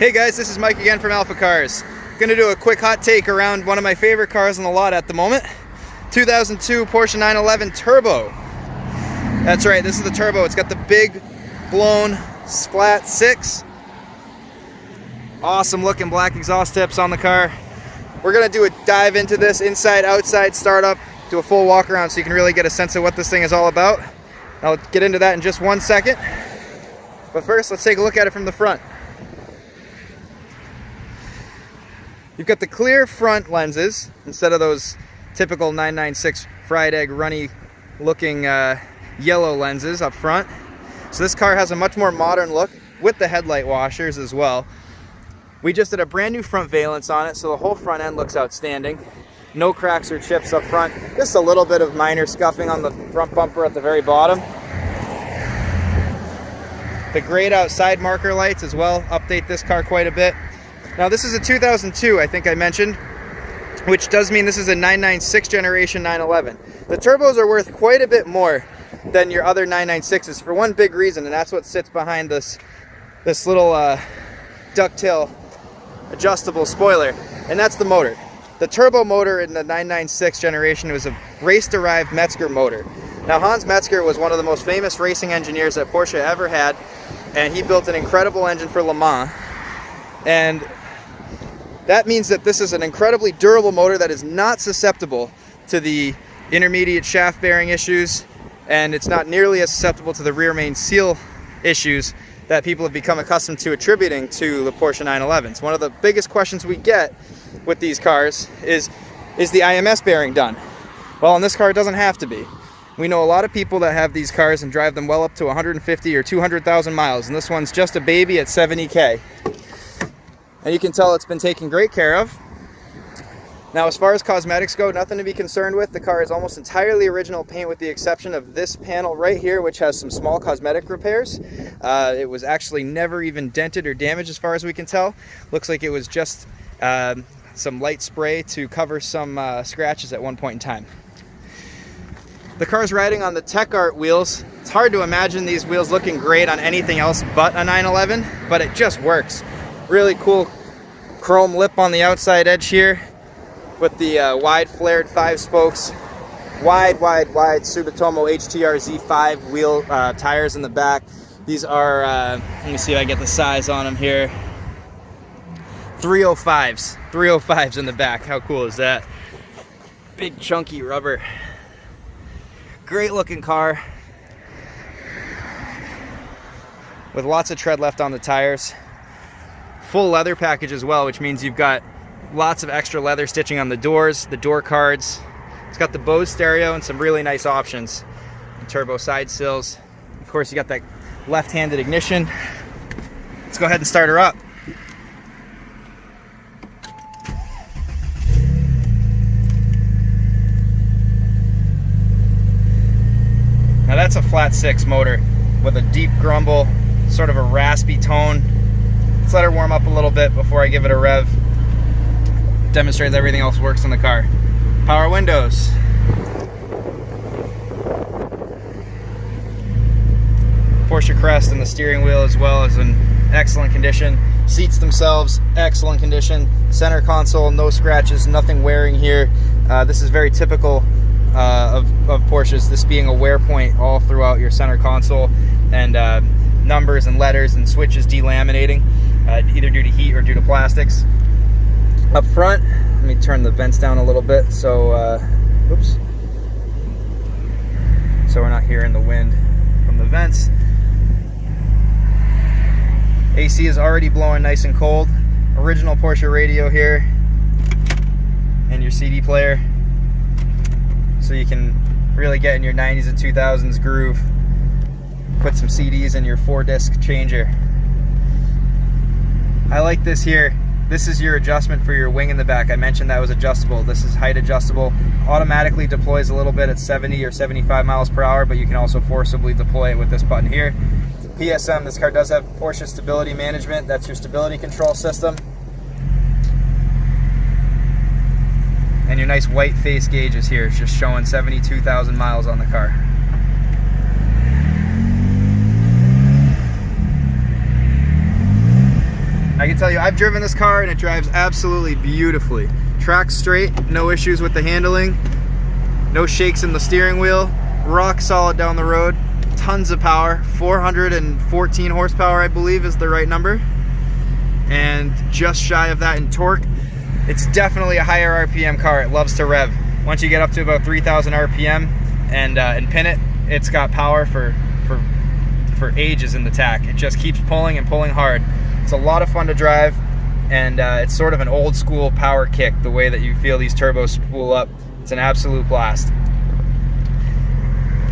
Hey guys, this is Mike again from AlphaCars. Gonna do a quick hot take around one of my favorite cars on the lot at the moment. 2002 Porsche 911 Turbo. That's right, this is the Turbo. It's got the big blown flat 6. Awesome looking black exhaust tips on the car. We're gonna do a dive into this inside outside startup, do a full walk around so you can really get a sense of what this thing is all about. I'll get into that in just 1 second. But first, let's take a look at it from the front. You've got the clear front lenses instead of those typical 996 fried egg runny looking yellow lenses up front. So this car has a much more modern look with the headlight washers as well. We just did a brand new front valence on it, so the whole front end looks outstanding. No cracks or chips up front, just a little bit of minor scuffing on the front bumper at the very bottom. The grayed out side marker lights as well update this car quite a bit. Now this is a 2002, I think I mentioned, which does mean this is a 996 generation 911. The turbos are worth quite a bit more than your other 996s for one big reason, and that's what sits behind this little ducktail adjustable spoiler, and that's the motor. The turbo motor in the 996 generation was a race-derived Metzger motor. Now Hans Metzger was one of the most famous racing engineers that Porsche ever had, and he built an incredible engine for Le Mans. And that means that this is an incredibly durable motor that is not susceptible to the intermediate shaft bearing issues, and it's not nearly as susceptible to the rear main seal issues that people have become accustomed to attributing to the Porsche 911s. One of the biggest questions we get with these cars is the IMS bearing done? Well, on this car it doesn't have to be. We know a lot of people that have these cars and drive them well up to 150 or 200,000 miles, and this one's just a baby at 70K. And you can tell it's been taken great care of. Now, as far as cosmetics go, nothing to be concerned with. The car is almost entirely original paint with the exception of this panel right here, which has some small cosmetic repairs. It was actually never even dented or damaged as far as we can tell. Looks like it was just some light spray to cover some scratches at one point in time. The car's riding on the TechArt wheels. It's hard to imagine these wheels looking great on anything else but a 911, but it just works. Really cool chrome lip on the outside edge here with the wide flared 5 spokes. Wide Sumitomo HTR Z5 wheel tires in the back. These are, let me see if I get the size on them here. 305s in the back. How cool is that? Big chunky rubber. Great looking car with lots of tread left on the tires. Full leather package as well, which means you've got lots of extra leather stitching on the doors, the door cards. It's got the Bose stereo and some really nice options. The turbo side sills. Of course, you got that left-handed ignition. Let's go ahead and start her up. Now that's a flat 6 motor with a deep grumble, sort of a raspy tone. Let's let her warm up a little bit before I give it a rev. Demonstrate that everything else works in the car. Power windows. Porsche crest and the steering wheel as well is in excellent condition. Seats themselves, excellent condition. Center console, no scratches, nothing wearing here. This is very typical of Porsches, this being a wear point all throughout your center console, and numbers and letters and switches delaminating, either due to heat or due to plastics. Up front, let me turn the vents down a little bit so oops, so we're not hearing the wind from the vents. AC is already blowing nice and cold. Original Porsche radio here, and your CD player, so you can really get in your 90s and 2000s groove. Put some CDs in your 4-disc changer. I like this here. This is your adjustment for your wing in the back. I mentioned that was adjustable. This is height adjustable. Automatically deploys a little bit at 70 or 75 miles per hour, but you can also forcibly deploy it with this button here. PSM, this car does have Porsche Stability Management. That's your stability control system. And your nice white face gauges here. It's just showing 72,000 miles on the car. I can tell you, I've driven this car and it drives absolutely beautifully. Tracks straight, no issues with the handling, no shakes in the steering wheel, rock solid down the road, tons of power, 414 horsepower I believe is the right number, and just shy of that in torque. It's definitely a higher RPM car. It loves to rev. Once you get up to about 3,000 RPM and pin it, it's got power for ages in the tack. It just keeps pulling and pulling hard. It's a lot of fun to drive, and it's sort of an old school power kick, the way that you feel these turbos spool up. It's an absolute blast.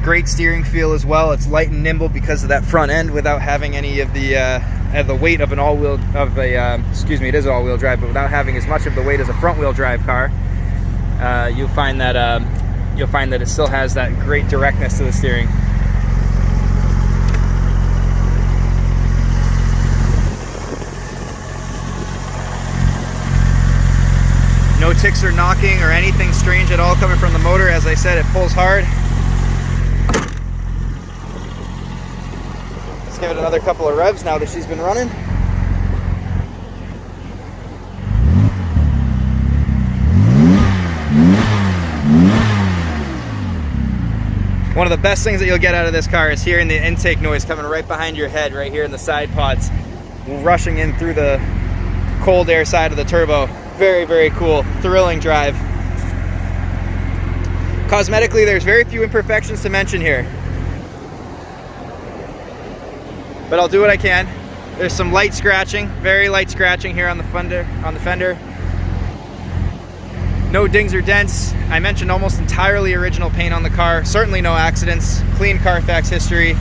Great steering feel as well. It's light and nimble because of that front end without having any of the weight of an all-wheel, excuse me, it is all-wheel drive, but without having as much of the weight as a front-wheel drive car. You'll find that it still has that great directness to the steering. No ticks or knocking or anything strange at all coming from the motor. As I said, it pulls hard. Let's give it another couple of revs now that she's been running. One of the best things that you'll get out of this car is hearing the intake noise coming right behind your head, right here in the side pods, rushing in through the cold air side of the turbo. Very, very cool, thrilling drive. Cosmetically, there's very few imperfections to mention here, but I'll do what I can. There's some light scratching, very light scratching here on the fender. No dings or dents. I mentioned almost entirely original paint on the car. Certainly no accidents. Clean Carfax history.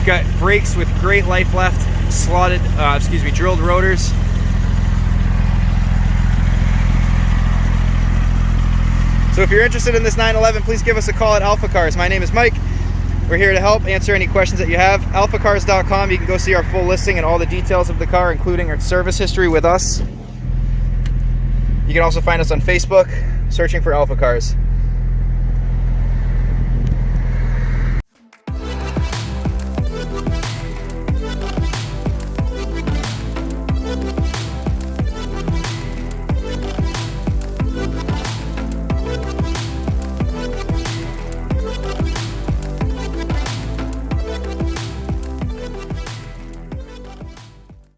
Got brakes with great life left. Slotted, drilled rotors. So if you're interested in this 911, please give us a call at AlphaCars. My name is Mike. We're here to help answer any questions that you have. AlphaCars.com. You can go see our full listing and all the details of the car, including our service history with us. You can also find us on Facebook, searching for AlphaCars.